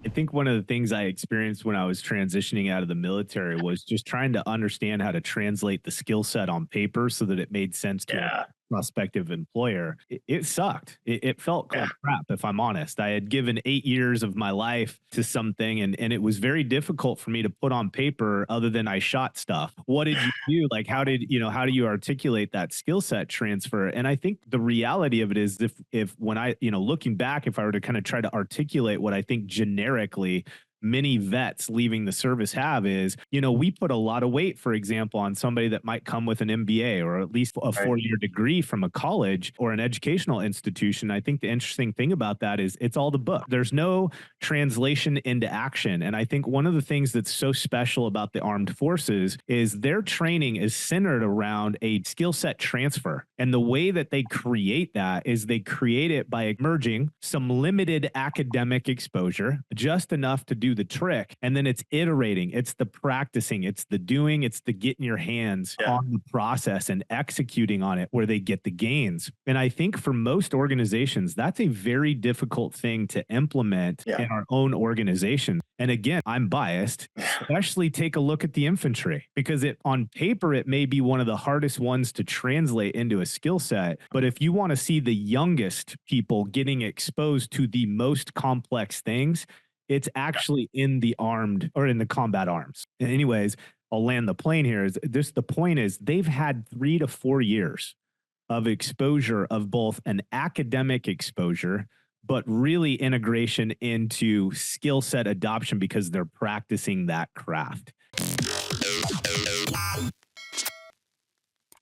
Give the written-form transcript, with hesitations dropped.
I think one of the things I experienced when I was transitioning out of the military was just trying to understand how to translate the skill set on paper so that it made sense to a Yeah. prospective employer. It sucked. It felt Yeah. called crap, if I'm honest. I had given 8 years of my life to something, and it was very difficult for me to put on paper other than I shot stuff. What did you do? Like, how do you articulate that skill set transfer? And I think the reality of it is if when I, looking back, if I were to kind of try to articulate what I think generically many vets leaving the service have is, we put a lot of weight, for example, on somebody that might come with an MBA or at least a Right. 4 year degree from a college or an educational institution. I think the interesting thing about that is it's all the book. There's no translation into action. And I think one of the things that's so special about the armed forces is their training is centered around a skill set transfer. And the way that they create that is they create it by merging some limited academic exposure, just enough to do the trick. And then it's iterating, it's the practicing, it's the doing, it's the getting your hands Yeah. on the process and executing on it where they get the gains. And I think for most organizations, that's a very difficult thing to implement Yeah. in our own organization. And again, I'm biased, especially take a look at the infantry because it on paper, it may be one of the hardest ones to translate into a skill set. But if you want to see the youngest people getting exposed to the most complex things, it's actually in the armed or in the combat arms. Anyways, I'll land the plane here. Is this the point is they've had 3 to 4 years of exposure of both an academic exposure, but really integration into skill set adoption because they're practicing that craft.